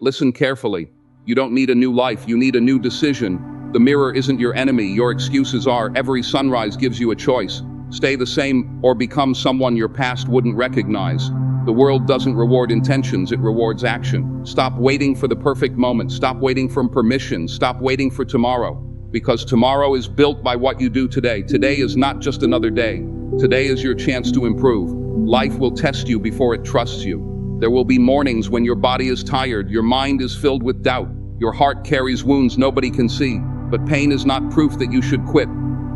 Listen carefully. You don't need a new life, you need a new decision. The mirror isn't your enemy, your excuses are. Every sunrise gives you a choice. Stay the same or become someone your past wouldn't recognize. The world doesn't reward intentions, it rewards action. Stop waiting for the perfect moment. Stop waiting for permission. Stop waiting for tomorrow. Because tomorrow is built by what you do today. Today is not just another day. Today is your chance to improve. Life will test you before it trusts you. There will be mornings when your body is tired, your mind is filled with doubt, your heart carries wounds nobody can see. But pain is not proof that you should quit.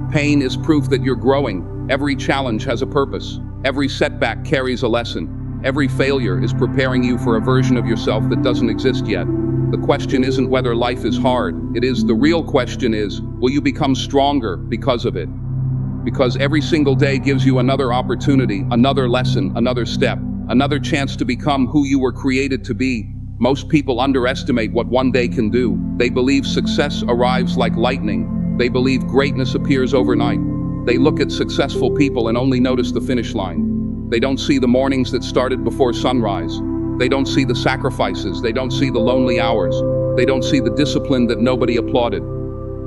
Pain is proof that you're growing. Every challenge has a purpose. Every setback carries a lesson. Every failure is preparing you for a version of yourself that doesn't exist yet. The question isn't whether life is hard. The real question is, will you become stronger because of it? Because every single day gives you another opportunity, another lesson, another step, another chance to become who you were created to be. Most people underestimate what one day can do. They believe success arrives like lightning. They believe greatness appears overnight. They look at successful people and only notice the finish line. They don't see the mornings that started before sunrise. They don't see the sacrifices. They don't see the lonely hours. They don't see the discipline that nobody applauded.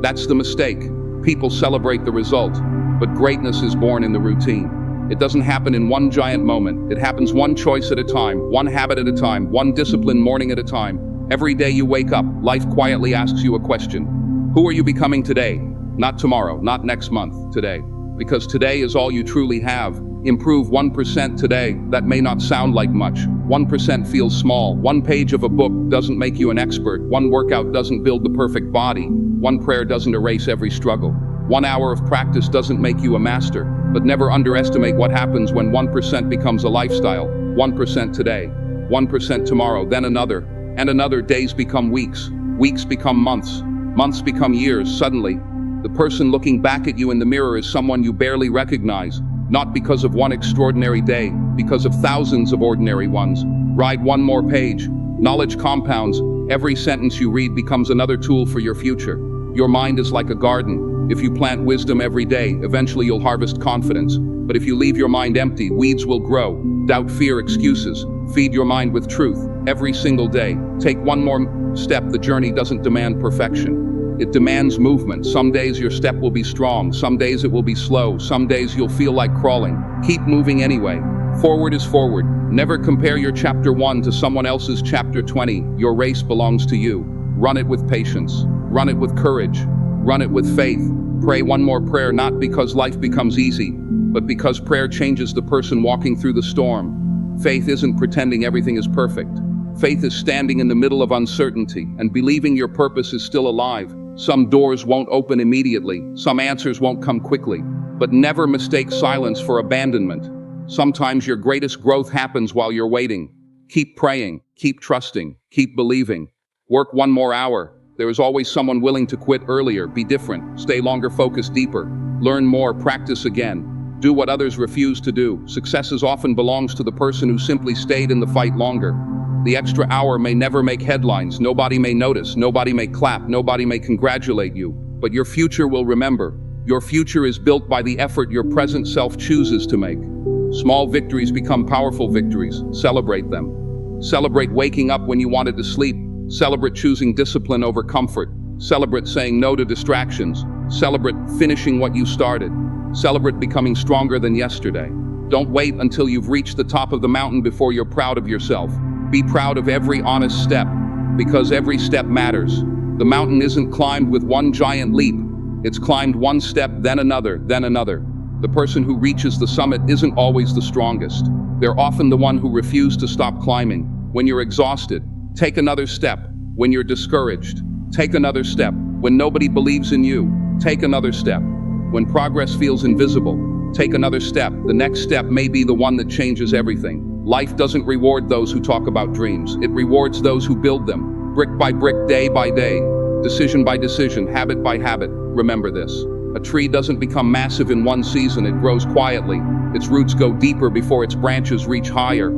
That's the mistake. People celebrate the result, but greatness is born in the routine. It doesn't happen in one giant moment. It happens one choice at a time, one habit at a time, one disciplined morning at a time. Every day you wake up, life quietly asks you a question. Who are you becoming today? Not tomorrow, not next month, today. Because today is all you truly have. Improve 1% today. That may not sound like much. 1% feels small. One page of a book doesn't make you an expert. One workout doesn't build the perfect body. One prayer doesn't erase every struggle. 1 hour of practice doesn't make you a master. But never underestimate what happens when 1% becomes a lifestyle. 1% today, 1% tomorrow, then another, and another. Days become weeks, weeks become months, months become years. Suddenly, the person looking back at you in the mirror is someone you barely recognize. Not because of one extraordinary day, because of thousands of ordinary ones. Ride one more page. Knowledge compounds. Every sentence you read becomes another tool for your future. Your mind is like a garden. If you plant wisdom every day, eventually you'll harvest confidence. But if you leave your mind empty, weeds will grow. Doubt, fear, excuses. Feed your mind with truth every single day. Take one more step. The journey doesn't demand perfection. It demands movement. Some days your step will be strong, some days it will be slow, some days you'll feel like crawling. Keep moving anyway. Forward is forward. Never compare your chapter 1 to someone else's chapter 20. Your race belongs to you. Run it with patience. Run it with courage. Run it with faith. Pray one more prayer, not because life becomes easy, but because prayer changes the person walking through the storm. Faith isn't pretending everything is perfect. Faith is standing in the middle of uncertainty and believing your purpose is still alive. Some doors won't open immediately, some answers won't come quickly, but never mistake silence for abandonment. Sometimes your greatest growth happens while you're waiting. Keep praying, keep trusting, keep believing. Work one more hour. There is always someone willing to quit earlier. Be different, stay longer, focus deeper. Learn more, practice again. Do what others refuse to do. Success often belongs to the person who simply stayed in the fight longer. The extra hour may never make headlines, nobody may notice, nobody may clap, nobody may congratulate you, but your future will remember. Your future is built by the effort your present self chooses to make. Small victories become powerful victories. Celebrate them. Celebrate waking up when you wanted to sleep. Celebrate choosing discipline over comfort. Celebrate saying no to distractions. Celebrate finishing what you started. Celebrate becoming stronger than yesterday. Don't wait until you've reached the top of the mountain before you're proud of yourself. Be proud of every honest step, because every step matters. The mountain isn't climbed with one giant leap. It's climbed one step, then another, then another. The person who reaches the summit isn't always the strongest. They're often the one who refused to stop climbing. When you're exhausted, take another step. When you're discouraged, take another step. When nobody believes in you, take another step. When progress feels invisible, take another step. The next step may be the one that changes everything. Life doesn't reward those who talk about dreams. It rewards those who build them, brick by brick, day by day, decision by decision, habit by habit. Remember this. A tree doesn't become massive in one season. It grows quietly. Its roots go deeper before its branches reach higher.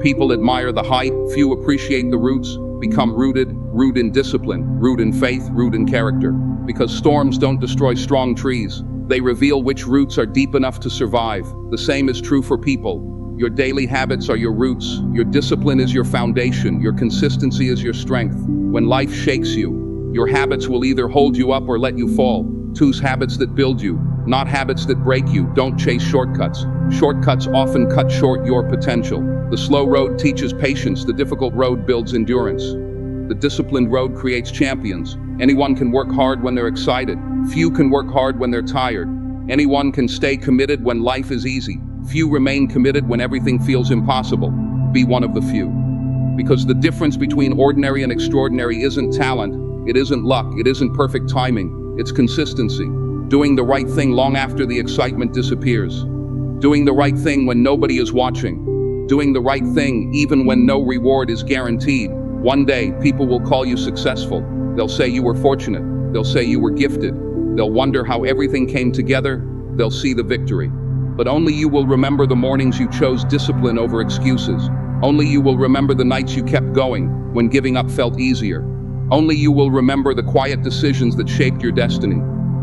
People admire the height. Few appreciate the roots. Become rooted, root in discipline, root in faith, root in character. Because storms don't destroy strong trees. They reveal which roots are deep enough to survive. The same is true for people. Your daily habits are your roots. Your discipline is your foundation. Your consistency is your strength. When life shakes you, your habits will either hold you up or let you fall. Choose habits that build you, not habits that break you. Don't chase shortcuts. Shortcuts often cut short your potential. The slow road teaches patience. The difficult road builds endurance. The disciplined road creates champions. Anyone can work hard when they're excited. Few can work hard when they're tired. Anyone can stay committed when life is easy. Few remain committed when everything feels impossible. Be one of the few. Because the difference between ordinary and extraordinary isn't talent, it isn't luck, it isn't perfect timing, it's consistency. Doing the right thing long after the excitement disappears. Doing the right thing when nobody is watching. Doing the right thing even when no reward is guaranteed. One day, people will call you successful. They'll say you were fortunate. They'll say you were gifted. They'll wonder how everything came together. They'll see the victory. But only you will remember the mornings you chose discipline over excuses. Only you will remember the nights you kept going when giving up felt easier. Only you will remember the quiet decisions that shaped your destiny.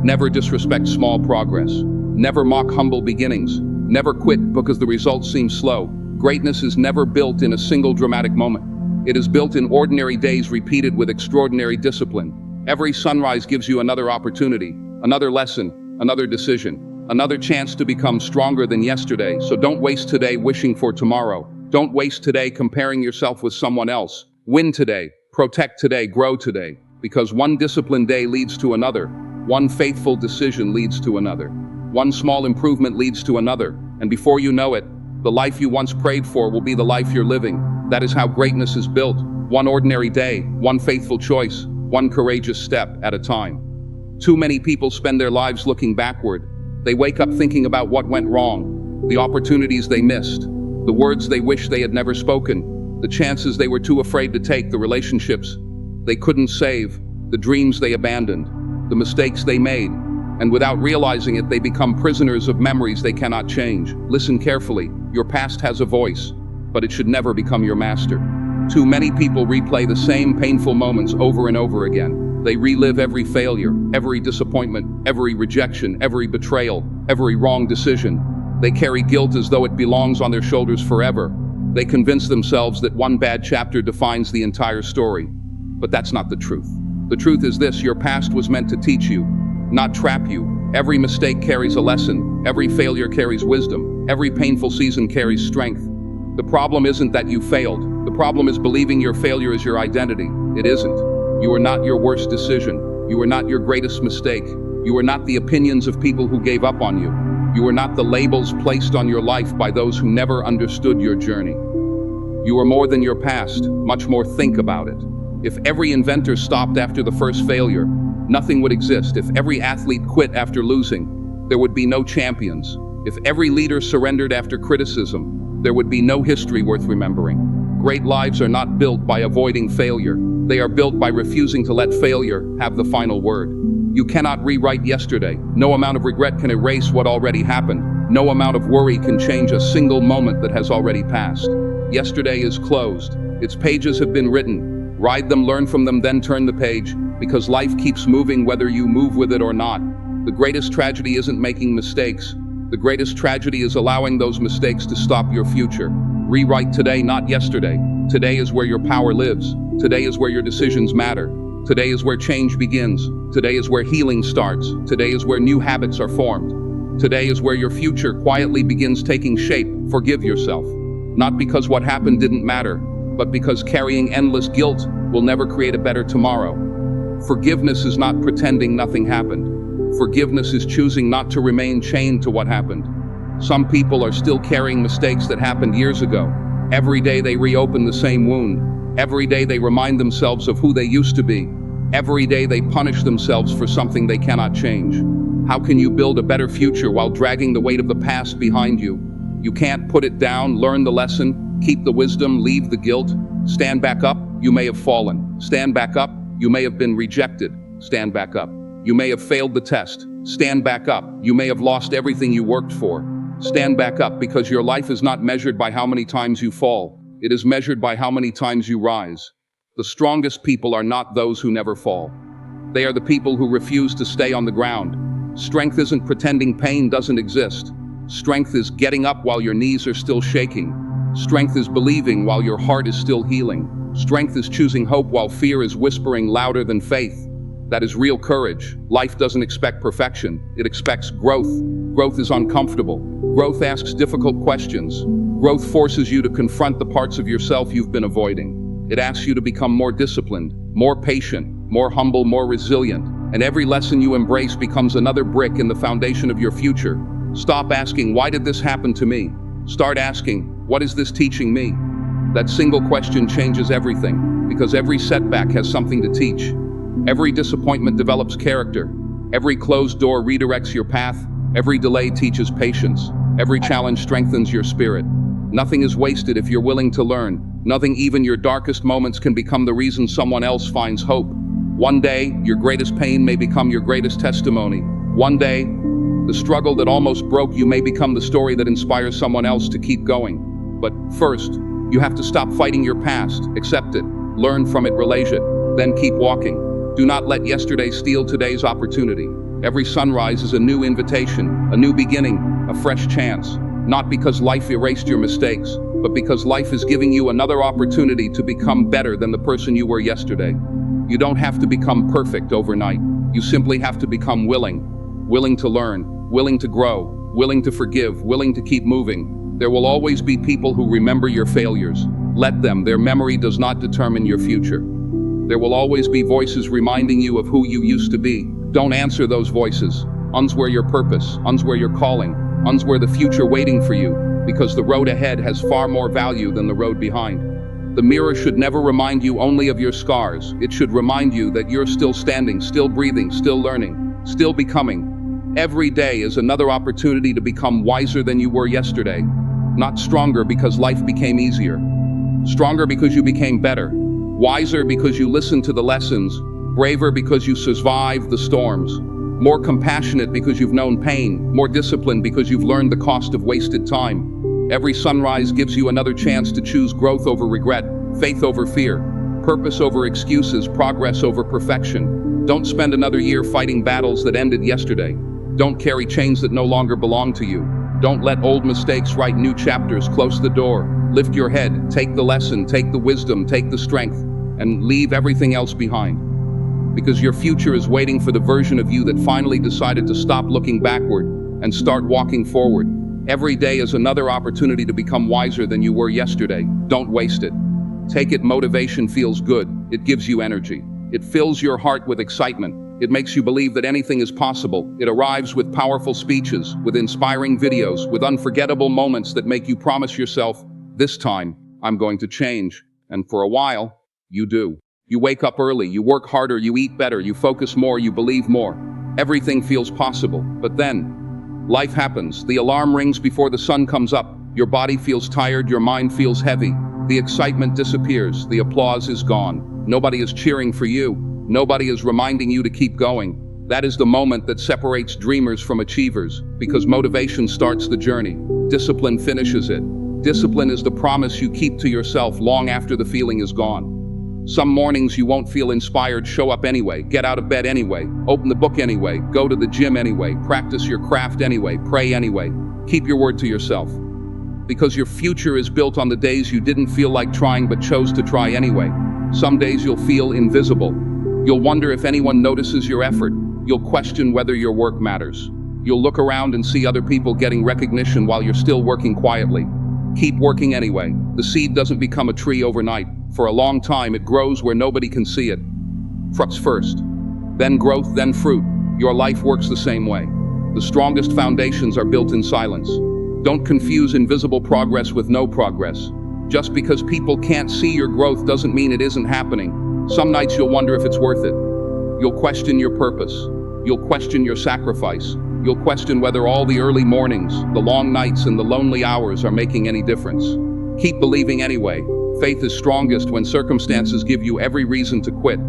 Never disrespect small progress. Never mock humble beginnings. Never quit because the results seem slow. Greatness is never built in a single dramatic moment. It is built in ordinary days repeated with extraordinary discipline. Every sunrise gives you another opportunity, another lesson, another decision. Another chance to become stronger than yesterday, so don't waste today wishing for tomorrow. Don't waste today comparing yourself with someone else. Win today, protect today, grow today. Because one disciplined day leads to another. One faithful decision leads to another. One small improvement leads to another. And before you know it, the life you once prayed for will be the life you're living. That is how greatness is built. One ordinary day, one faithful choice, one courageous step at a time. Too many people spend their lives looking backward. They wake up thinking about what went wrong, the opportunities they missed, the words they wish they had never spoken, the chances they were too afraid to take, the relationships they couldn't save, the dreams they abandoned, the mistakes they made, and without realizing it, they become prisoners of memories they cannot change. Listen carefully. Your past has a voice, but it should never become your master. Too many people replay the same painful moments over and over again. They relive every failure, every disappointment, every rejection, every betrayal, every wrong decision. They carry guilt as though it belongs on their shoulders forever. They convince themselves that one bad chapter defines the entire story. But that's not the truth. The truth is this: your past was meant to teach you, not trap you. Every mistake carries a lesson. Every failure carries wisdom. Every painful season carries strength. The problem isn't that you failed. The problem is believing your failure is your identity. It isn't. You are not your worst decision. You are not your greatest mistake. You are not the opinions of people who gave up on you. You are not the labels placed on your life by those who never understood your journey. You are more than your past, much more. Think about it. If every inventor stopped after the first failure, nothing would exist. If every athlete quit after losing, there would be no champions. If every leader surrendered after criticism, there would be no history worth remembering. Great lives are not built by avoiding failure. They are built by refusing to let failure have the final word. You cannot rewrite yesterday. No amount of regret can erase what already happened. No amount of worry can change a single moment that has already passed. Yesterday is closed. Its pages have been written. Ride them, learn from them, then turn the page, because life keeps moving whether you move with it or not. The greatest tragedy isn't making mistakes. The greatest tragedy is allowing those mistakes to stop your future. Rewrite today, not yesterday. Today is where your power lives. Today is where your decisions matter. Today is where change begins. Today is where healing starts. Today is where new habits are formed. Today is where your future quietly begins taking shape. Forgive yourself. Not because what happened didn't matter, but because carrying endless guilt will never create a better tomorrow. Forgiveness is not pretending nothing happened. Forgiveness is choosing not to remain chained to what happened. Some people are still carrying mistakes that happened years ago. Every day they reopen the same wound. Every day they remind themselves of who they used to be. Every day they punish themselves for something they cannot change. How can you build a better future while dragging the weight of the past behind you? You can't put it down. Learn the lesson, keep the wisdom, leave the guilt. Stand back up. You may have fallen. Stand back up. You may have been rejected. Stand back up. You may have failed the test. Stand back up. You may have lost everything you worked for. Stand back up, because your life is not measured by how many times you fall. It is measured by how many times you rise. The strongest people are not those who never fall. They are the people who refuse to stay on the ground. Strength isn't pretending pain doesn't exist. Strength is getting up while your knees are still shaking. Strength is believing while your heart is still healing. Strength is choosing hope while fear is whispering louder than faith. That is real courage. Life doesn't expect perfection. It expects growth. Growth is uncomfortable. Growth asks difficult questions. Growth forces you to confront the parts of yourself you've been avoiding. It asks you to become more disciplined, more patient, more humble, more resilient. And every lesson you embrace becomes another brick in the foundation of your future. Stop asking, why did this happen to me? Start asking, what is this teaching me? That single question changes everything, because every setback has something to teach. Every disappointment develops character. Every closed door redirects your path. Every delay teaches patience. Every challenge strengthens your spirit. Nothing is wasted if you're willing to learn. Nothing, even your darkest moments, can become the reason someone else finds hope. One day, your greatest pain may become your greatest testimony. One day, the struggle that almost broke you may become the story that inspires someone else to keep going. But first, you have to stop fighting your past, accept it, learn from it, relate it, then keep walking. Do not let yesterday steal today's opportunity. Every sunrise is a new invitation, a new beginning, a fresh chance. Not because life erased your mistakes, but because life is giving you another opportunity to become better than the person you were yesterday. You don't have to become perfect overnight. You simply have to become willing to learn, willing to grow, willing to forgive, willing to keep moving. There will always be people who remember your failures. Let them. Their memory does not determine your future. There will always be voices reminding you of who you used to be. Don't answer those voices. Unswear your purpose, unswear your calling, unswear the future waiting for you, because the road ahead has far more value than the road behind. The mirror should never remind you only of your scars. It should remind you that you're still standing, still breathing, still learning, still becoming. Every day is another opportunity to become wiser than you were yesterday. Not stronger because life became easier. Stronger because you became better. Wiser because you listened to the lessons. Braver because you survived the storms. More compassionate because you've known pain. More disciplined because you've learned the cost of wasted time. Every sunrise gives you another chance to choose growth over regret, faith over fear, purpose over excuses, progress over perfection. Don't spend another year fighting battles that ended yesterday. Don't carry chains that no longer belong to you. Don't let old mistakes write new chapters. Close the door. Lift your head. Take the lesson. Take the wisdom. Take the strength. And leave everything else behind. Because your future is waiting for the version of you that finally decided to stop looking backward and start walking forward. Every day is another opportunity to become wiser than you were yesterday. Don't waste it. Take it. Motivation feels good. It gives you energy. It fills your heart with excitement. It makes you believe that anything is possible. It arrives with powerful speeches, with inspiring videos, with unforgettable moments that make you promise yourself, this time, I'm going to change. And for a while, you do. You wake up early, you work harder, you eat better, you focus more, you believe more. Everything feels possible. But then, life happens. The alarm rings before the sun comes up. Your body feels tired, your mind feels heavy. The excitement disappears, the applause is gone. Nobody is cheering for you. Nobody is reminding you to keep going. That is the moment that separates dreamers from achievers, because motivation starts the journey. Discipline finishes it. Discipline is the promise you keep to yourself long after the feeling is gone. Some mornings you won't feel inspired. Show up anyway. Get out of bed anyway. Open the book anyway. Go to the gym anyway. Practice your craft anyway. Pray anyway. Keep your word to yourself. Because your future is built on the days you didn't feel like trying but chose to try anyway. Some days you'll feel invisible. You'll wonder if anyone notices your effort. You'll question whether your work matters. You'll look around and see other people getting recognition while you're still working quietly. Keep working anyway. The seed doesn't become a tree overnight. For a long time, it grows where nobody can see it. Fruits first, then growth, then fruit. Your life works the same way. The strongest foundations are built in silence. Don't confuse invisible progress with no progress. Just because people can't see your growth doesn't mean it isn't happening. Some nights you'll wonder if it's worth it. You'll question your purpose. You'll question your sacrifice. You'll question whether all the early mornings, the long nights, and the lonely hours are making any difference. Keep believing anyway. Faith is strongest when circumstances give you every reason to quit.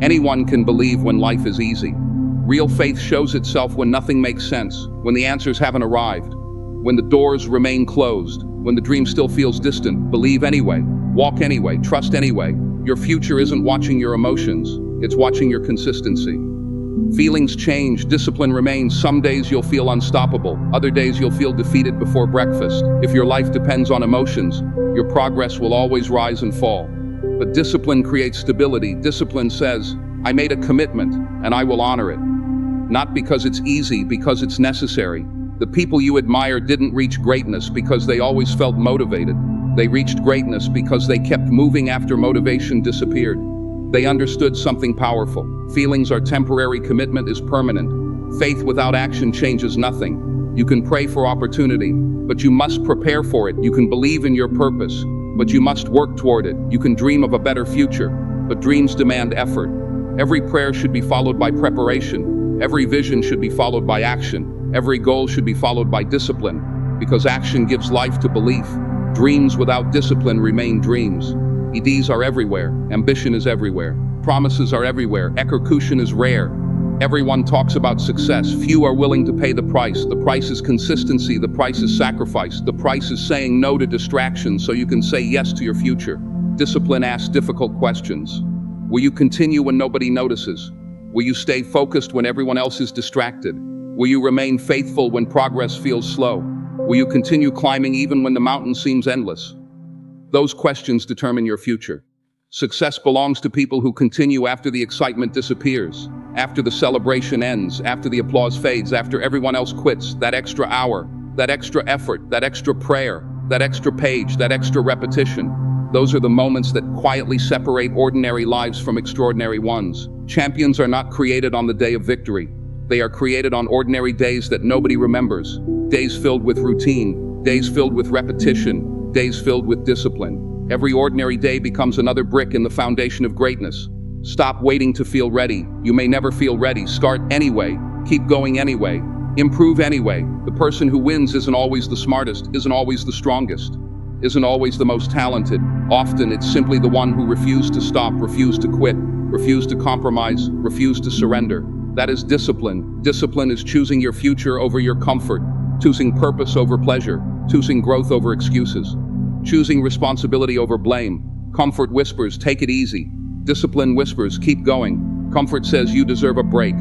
Anyone can believe when life is easy. Real faith shows itself when nothing makes sense, when the answers haven't arrived, when the doors remain closed, when the dream still feels distant. Believe anyway. Walk anyway. Trust anyway. Your future isn't watching your emotions, it's watching your consistency. Feelings change, discipline remains. Some days you'll feel unstoppable, other days you'll feel defeated before breakfast. If your life depends on emotions, your progress will always rise and fall. But discipline creates stability. Discipline says, I made a commitment, and I will honor it. Not because it's easy, because it's necessary. The people you admire didn't reach greatness because they always felt motivated. They reached greatness because they kept moving after motivation disappeared. They understood something powerful. Feelings are temporary, commitment is permanent. Faith without action changes nothing. You can pray for opportunity, but you must prepare for it. You can believe in your purpose, but you must work toward it. You can dream of a better future, but dreams demand effort. Every prayer should be followed by preparation. Every vision should be followed by action. Every goal should be followed by discipline, because action gives life to belief. Dreams without discipline remain dreams. Ideas are everywhere. Ambition is everywhere. Promises are everywhere. Execution is rare. Everyone talks about success. Few are willing to pay the price. The price is consistency. The price is sacrifice. The price is saying no to distractions so you can say yes to your future. Discipline asks difficult questions. Will you continue when nobody notices? Will you stay focused when everyone else is distracted? Will you remain faithful when progress feels slow? Will you continue climbing even when the mountain seems endless? Those questions determine your future. Success belongs to people who continue after the excitement disappears, after the celebration ends, after the applause fades, after everyone else quits. That extra hour, that extra effort, that extra prayer, that extra page, that extra repetition. Those are the moments that quietly separate ordinary lives from extraordinary ones. Champions are not created on the day of victory. They are created on ordinary days that nobody remembers. Days filled with routine, days filled with repetition, days filled with discipline. Every ordinary day becomes another brick in the foundation of greatness. Stop waiting to feel ready. You may never feel ready. Start anyway. Keep going anyway. Improve anyway. The person who wins isn't always the smartest, isn't always the strongest, isn't always the most talented. Often it's simply the one who refused to stop, refused to quit, refused to compromise, refused to surrender. That is discipline. Discipline is choosing your future over your comfort, choosing purpose over pleasure, choosing growth over excuses, choosing responsibility over blame. Comfort whispers, take it easy. Discipline whispers, keep going. Comfort says you deserve a break.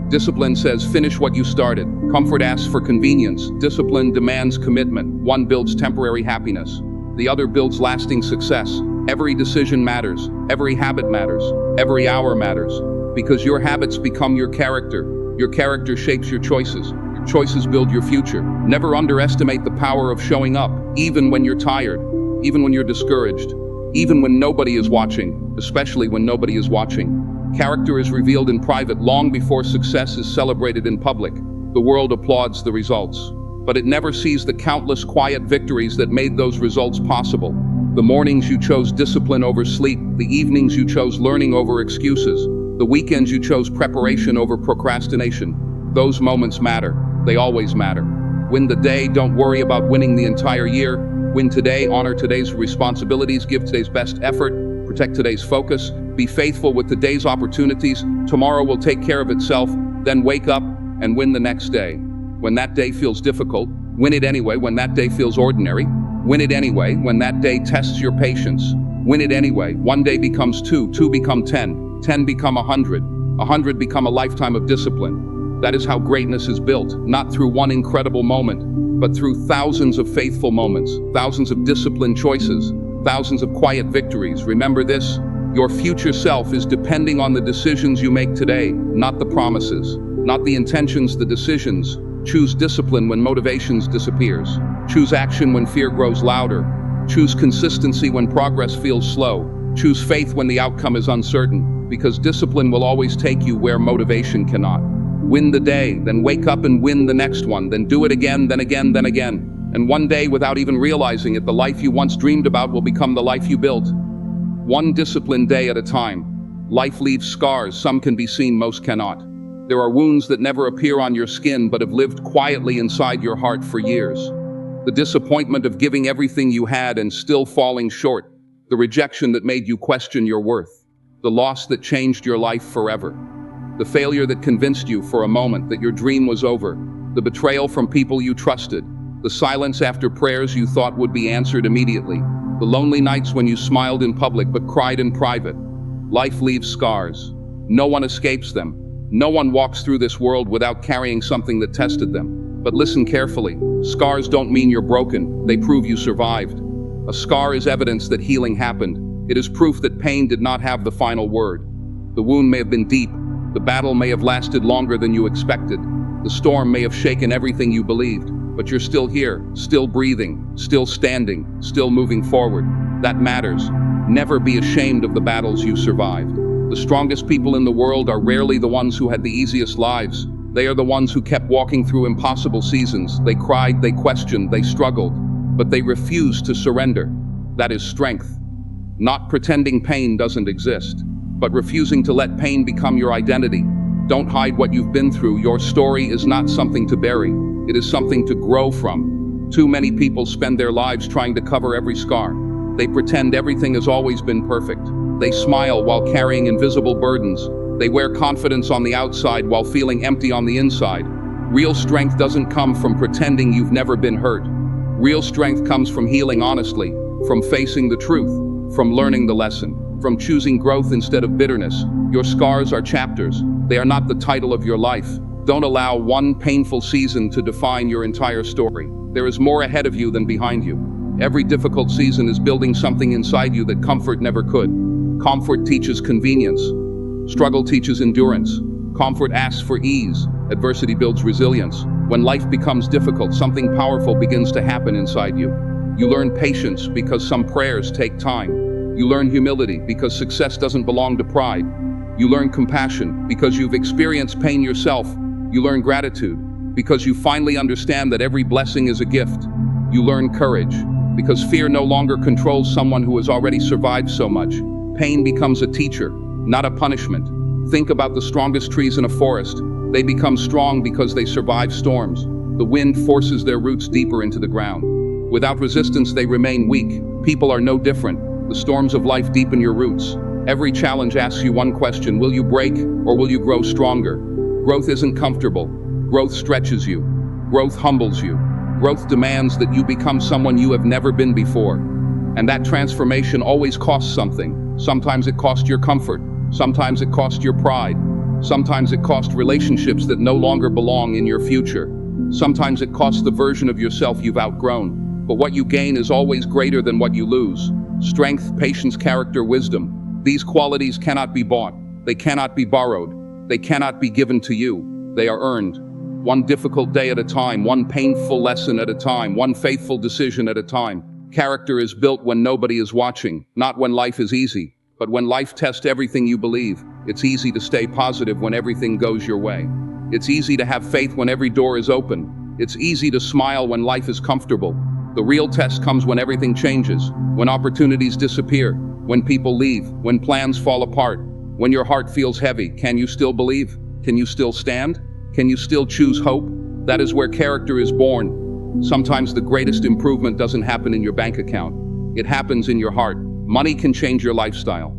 Discipline says finish what you started. Comfort asks for convenience. Discipline demands commitment. One builds temporary happiness. The other builds lasting success. Every decision matters. Every habit matters. Every hour matters. Because your habits become your character. Your character shapes your choices. Your choices build your future. Never underestimate the power of showing up, even when you're tired, even when you're discouraged, even when nobody is watching, especially when nobody is watching. Character is revealed in private long before success is celebrated in public. The world applauds the results, but it never sees the countless quiet victories that made those results possible. The mornings you chose discipline over sleep, the evenings you chose learning over excuses, the weekends you chose preparation over procrastination. Those moments matter. They always matter. Win the day, don't worry about winning the entire year. Win today, honor today's responsibilities, give today's best effort, protect today's focus, be faithful with today's opportunities. Tomorrow will take care of itself. Then wake up and win the next day. When that day feels difficult, win it anyway. When that day feels ordinary, win it anyway. When that day tests your patience, win it anyway. One day becomes two, two become 10, 10 become 100, 100 become a lifetime of discipline. That is how greatness is built, not through one incredible moment, but through thousands of faithful moments, thousands of disciplined choices, thousands of quiet victories. Remember this, your future self is depending on the decisions you make today, not the promises, not the intentions, the decisions. Choose discipline when motivations disappears. Choose action when fear grows louder. Choose consistency when progress feels slow. Choose faith when the outcome is uncertain, because discipline will always take you where motivation cannot. Win the day, then wake up and win the next one, then do it again, then again, then again. And one day, without even realizing it, the life you once dreamed about will become the life you built. One disciplined day at a time. Life leaves scars, some can be seen, most cannot. There are wounds that never appear on your skin but have lived quietly inside your heart for years. The disappointment of giving everything you had and still falling short. The rejection that made you question your worth. The loss that changed your life forever. The failure that convinced you for a moment that your dream was over. The betrayal from people you trusted. The silence after prayers you thought would be answered immediately. The lonely nights when you smiled in public but cried in private. Life leaves scars. No one escapes them. No one walks through this world without carrying something that tested them. But listen carefully. Scars don't mean you're broken. They prove you survived. A scar is evidence that healing happened. It is proof that pain did not have the final word. The wound may have been deep. The battle may have lasted longer than you expected. The storm may have shaken everything you believed. But you're still here, still breathing, still standing, still moving forward. That matters. Never be ashamed of the battles you survived. The strongest people in the world are rarely the ones who had the easiest lives. They are the ones who kept walking through impossible seasons. They cried, they questioned, they struggled, but they refused to surrender. That is strength. Not pretending pain doesn't exist, but refusing to let pain become your identity. Don't hide what you've been through. Your story is not something to bury. It is something to grow from. Too many people spend their lives trying to cover every scar. They pretend everything has always been perfect. They smile while carrying invisible burdens. They wear confidence on the outside while feeling empty on the inside. Real strength doesn't come from pretending you've never been hurt. Real strength comes from healing honestly, from facing the truth, from learning the lesson, from choosing growth instead of bitterness. Your scars are chapters. They are not the title of your life. Don't allow one painful season to define your entire story. There is more ahead of you than behind you. Every difficult season is building something inside you that comfort never could. Comfort teaches convenience. Struggle teaches endurance. Comfort asks for ease. Adversity builds resilience. When life becomes difficult, something powerful begins to happen inside you. You learn patience because some prayers take time. You learn humility because success doesn't belong to pride. You learn compassion because you've experienced pain yourself. You learn gratitude because you finally understand that every blessing is a gift. You learn courage because fear no longer controls someone who has already survived so much. Pain becomes a teacher, not a punishment. Think about the strongest trees in a forest. They become strong because they survive storms. The wind forces their roots deeper into the ground. Without resistance, they remain weak. People are no different. The storms of life deepen your roots. Every challenge asks you one question: will you break or will you grow stronger? Growth isn't comfortable. Growth stretches you. Growth humbles you. Growth demands that you become someone you have never been before. And that transformation always costs something. Sometimes it costs your comfort. Sometimes it costs your pride. Sometimes it costs relationships that no longer belong in your future. Sometimes it costs the version of yourself you've outgrown. But what you gain is always greater than what you lose. Strength, patience, character, wisdom. These qualities cannot be bought. They cannot be borrowed. They cannot be given to you. They are earned. One difficult day at a time, one painful lesson at a time, one faithful decision at a time. Character is built when nobody is watching, not when life is easy, but when life tests everything you believe. It's easy to stay positive when everything goes your way. It's easy to have faith when every door is open. It's easy to smile when life is comfortable. The real test comes when everything changes, when opportunities disappear, when people leave, when plans fall apart, when your heart feels heavy. Can you still believe? Can you still stand? Can you still choose hope? That is where character is born. Sometimes the greatest improvement doesn't happen in your bank account. It happens in your heart. Money can change your lifestyle,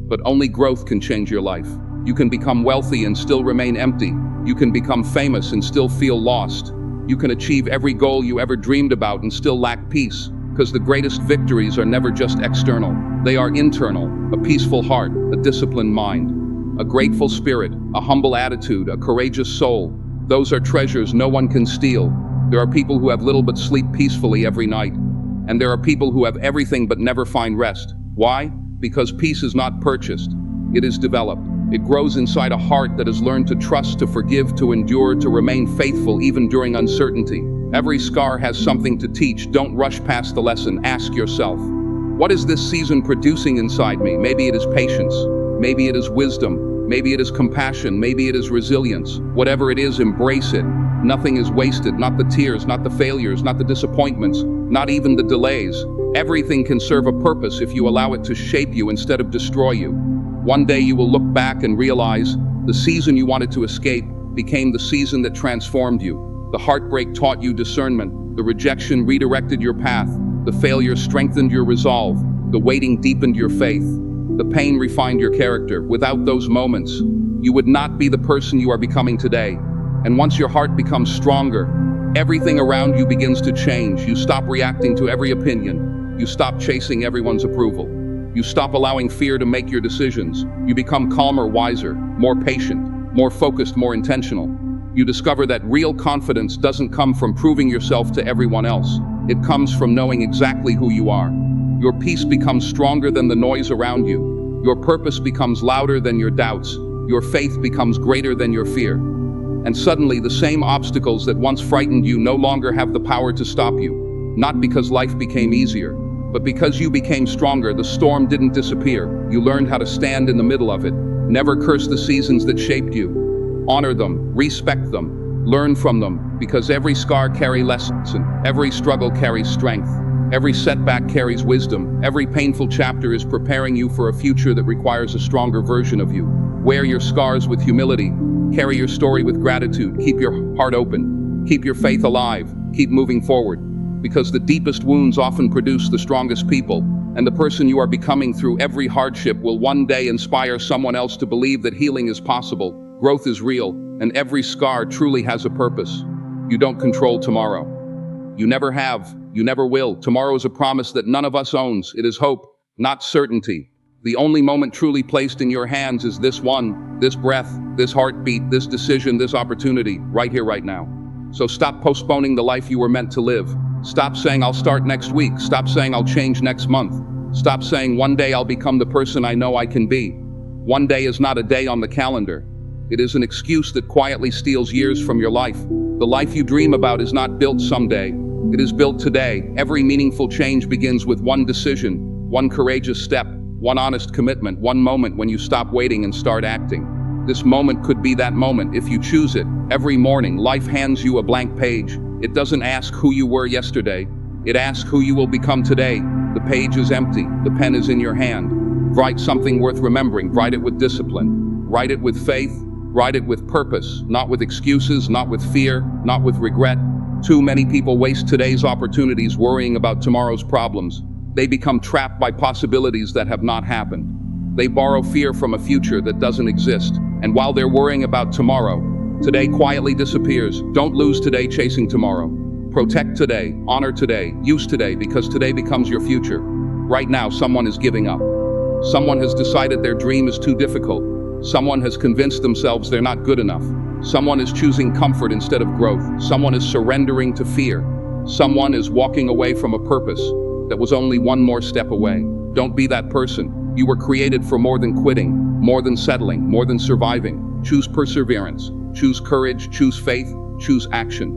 but only growth can change your life. You can become wealthy and still remain empty. You can become famous and still feel lost. You can achieve every goal you ever dreamed about and still lack peace, because the greatest victories are never just external. They are internal. A peaceful heart, a disciplined mind, a grateful spirit, a humble attitude, a courageous soul. Those are treasures no one can steal. There are people who have little but sleep peacefully every night. And there are people who have everything but never find rest. Why? Because peace is not purchased. It is developed. It grows inside a heart that has learned to trust, to forgive, to endure, to remain faithful even during uncertainty. Every scar has something to teach. Don't rush past the lesson. Ask yourself, what is this season producing inside me? Maybe it is patience. Maybe it is wisdom. Maybe it is compassion. Maybe it is resilience. Whatever it is, embrace it. Nothing is wasted. Not the tears, not the failures, not the disappointments, not even the delays. Everything can serve a purpose if you allow it to shape you instead of destroy you. One day you will look back and realize the season you wanted to escape became the season that transformed you. The heartbreak taught you discernment. The rejection redirected your path. The failure strengthened your resolve. The waiting deepened your faith. The pain refined your character. Without those moments, you would not be the person you are becoming today. And once your heart becomes stronger, everything around you begins to change. You stop reacting to every opinion. You stop chasing everyone's approval. You stop allowing fear to make your decisions. You become calmer, wiser, more patient. more focused, more intentional. You discover that real confidence doesn't come from proving yourself to everyone else. It comes from knowing exactly who you are. Your peace becomes stronger than the noise around you. Your purpose becomes louder than your doubts. Your faith becomes greater than your fear. And suddenly, the same obstacles that once frightened you no longer have the power to stop you. Not because life became easier, but because you became stronger. The storm didn't disappear. You learned how to stand in the middle of it. Never curse the seasons that shaped you. Honor them, respect them, learn from them, because every scar carries lessons, and every struggle carries strength. Every setback carries wisdom. Every painful chapter is preparing you for a future that requires a stronger version of you. Wear your scars with humility. Carry your story with gratitude. Keep your heart open. Keep your faith alive. Keep moving forward. Because the deepest wounds often produce the strongest people, and the person you are becoming through every hardship will one day inspire someone else to believe that healing is possible, growth is real, and every scar truly has a purpose. You don't control tomorrow. You never have. You never will. Tomorrow is a promise that none of us owns. It is hope, not certainty. The only moment truly placed in your hands is this one, this breath, this heartbeat, this decision, this opportunity, right here, right now. So stop postponing the life you were meant to live. Stop saying I'll start next week. Stop saying I'll change next month. Stop saying one day I'll become the person I know I can be. One day is not a day on the calendar. It is an excuse that quietly steals years from your life. The life you dream about is not built someday. It is built today. Every meaningful change begins with one decision, one courageous step, one honest commitment, one moment when you stop waiting and start acting. This moment could be that moment if you choose it. Every morning, life hands you a blank page. It doesn't ask who you were yesterday. It asks who you will become today. The page is empty. The pen is in your hand. Write something worth remembering. Write it with discipline. Write it with faith. Write it with purpose, not with excuses, not with fear, not with regret. Too many people waste today's opportunities worrying about tomorrow's problems. They become trapped by possibilities that have not happened. They borrow fear from a future that doesn't exist. And while they're worrying about tomorrow, today quietly disappears. Don't lose today chasing tomorrow. Protect today, honor today, use today, because today becomes your future. Right now, someone is giving up. Someone has decided their dream is too difficult. Someone has convinced themselves they're not good enough. Someone is choosing comfort instead of growth. Someone is surrendering to fear. Someone is walking away from a purpose that was only one more step away. Don't be that person. You were created for more than quitting, more than settling, more than surviving. Choose perseverance, choose courage, choose faith, choose action.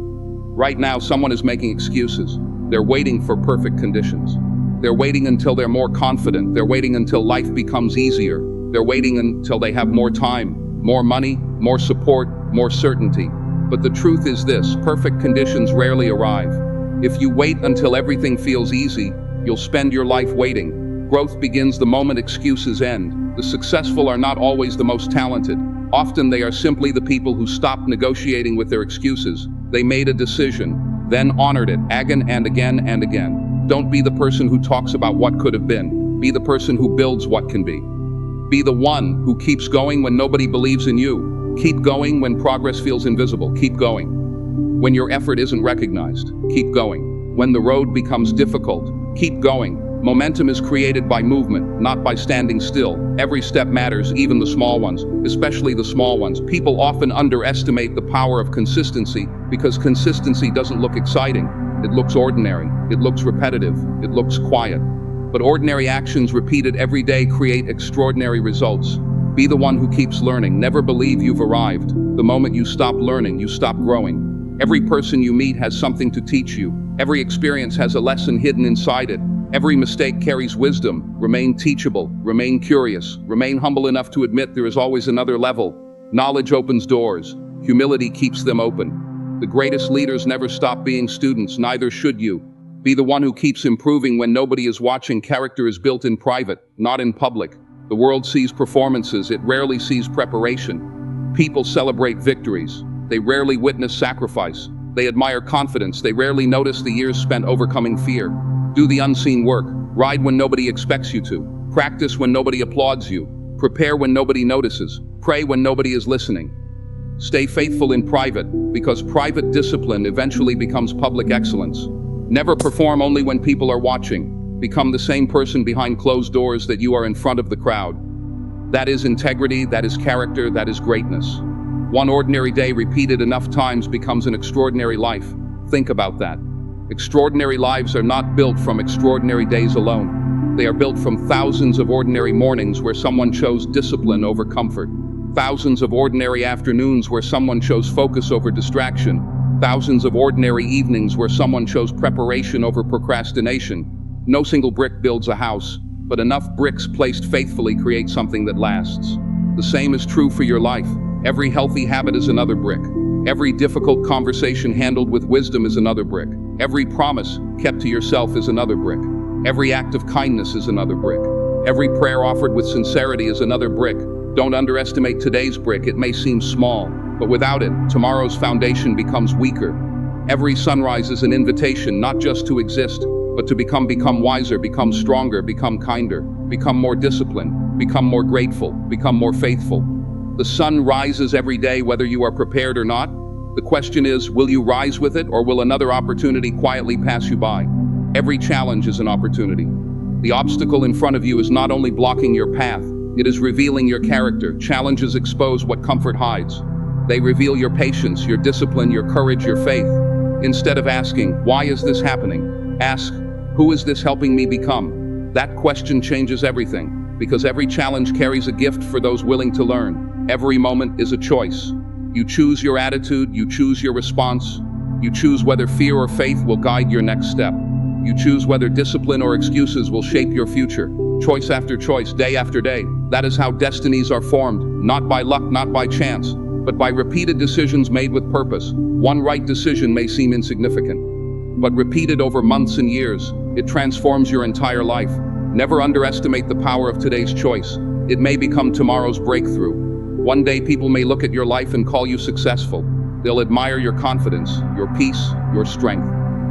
Right now, someone is making excuses. They're waiting for perfect conditions. They're waiting until they're more confident. They're waiting until life becomes easier. They're waiting until they have more time, more money, more support, more certainty. But the truth is this: perfect conditions rarely arrive. If you wait until everything feels easy, you'll spend your life waiting. Growth begins the moment excuses end. The successful are not always the most talented. Often they are simply the people who stopped negotiating with their excuses. They made a decision, then honored it again and again and again. Don't be the person who talks about what could have been. Be the person who builds what can be. Be the one who keeps going when nobody believes in you. Keep going when progress feels invisible. Keep going when your effort isn't recognized. Keep going when the road becomes difficult. Keep going. Momentum is created by movement, not by standing still. Every step matters, even the small ones, especially the small ones. People often underestimate the power of consistency because consistency doesn't look exciting. It looks ordinary. It looks repetitive. It looks quiet. But ordinary actions repeated every day create extraordinary results. Be the one who keeps learning. Never believe you've arrived. The moment you stop learning, you stop growing. Every person you meet has something to teach you. Every experience has a lesson hidden inside it. Every mistake carries wisdom. Remain teachable. Remain curious. Remain humble enough to admit there is always another level. Knowledge opens doors. Humility keeps them open. The greatest leaders never stop being students, neither should you. Be the one who keeps improving when nobody is watching. Character is built in private, not in public. The world sees performances, it rarely sees preparation. People celebrate victories. They rarely witness sacrifice. They admire confidence. They rarely notice the years spent overcoming fear. Do the unseen work. Ride when nobody expects you to. Practice when nobody applauds you. Prepare when nobody notices. Pray when nobody is listening. Stay faithful in private, because private discipline eventually becomes public excellence. Never perform only when people are watching. Become the same person behind closed doors that you are in front of the crowd. That is integrity, that is character, that is greatness. One ordinary day repeated enough times becomes an extraordinary life. Think about that. Extraordinary lives are not built from extraordinary days alone. They are built from thousands of ordinary mornings where someone chose discipline over comfort. Thousands of ordinary afternoons where someone chose focus over distraction. Thousands of ordinary evenings where someone chose preparation over procrastination. No single brick builds a house, but enough bricks placed faithfully create something that lasts. The same is true for your life. Every healthy habit is another brick. Every difficult conversation handled with wisdom is another brick. Every promise kept to yourself is another brick. Every act of kindness is another brick. Every prayer offered with sincerity is another brick. Don't underestimate today's brick. It may seem small, but without it, tomorrow's foundation becomes weaker. Every sunrise is an invitation not just to exist, but to become wiser, become stronger, become kinder, become more disciplined, become more grateful, become more faithful. The sun rises every day whether you are prepared or not. The question is, will you rise with it, or will another opportunity quietly pass you by? Every challenge is an opportunity. The obstacle in front of you is not only blocking your path, it is revealing your character. Challenges expose what comfort hides. They reveal your patience, your discipline, your courage, your faith. Instead of asking, why is this happening? Ask, who is this helping me become? That question changes everything, because every challenge carries a gift for those willing to learn. Every moment is a choice. You choose your attitude, you choose your response. You choose whether fear or faith will guide your next step. You choose whether discipline or excuses will shape your future. Choice after choice, day after day. That is how destinies are formed, not by luck, not by chance, but by repeated decisions made with purpose. One right decision may seem insignificant, but repeated over months and years, it transforms your entire life. Never underestimate the power of today's choice. It may become tomorrow's breakthrough. One day people may look at your life and call you successful. They'll admire your confidence, your peace, your strength,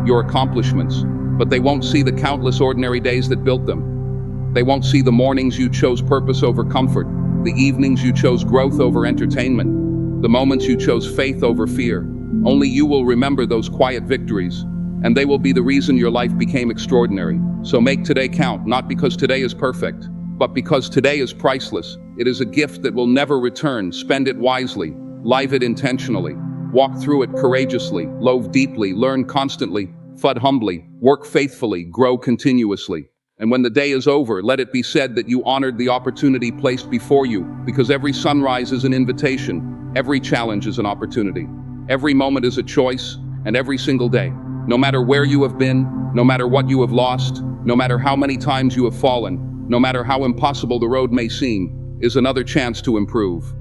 your accomplishments, but they won't see the countless ordinary days that built them. They won't see the mornings you chose purpose over comfort, the evenings you chose growth over entertainment, the moments you chose faith over fear. Only you will remember those quiet victories, and they will be the reason your life became extraordinary. So make today count, not because today is perfect, but because today is priceless. It is a gift that will never return. Spend it wisely, live it intentionally, walk through it courageously, love deeply, learn constantly, fud humbly, work faithfully, grow continuously. And when the day is over, let it be said that you honored the opportunity placed before you, because every sunrise is an invitation, every challenge is an opportunity, every moment is a choice, and every single day, no matter where you have been, no matter what you have lost, no matter how many times you have fallen, no matter how impossible the road may seem, is another chance to improve.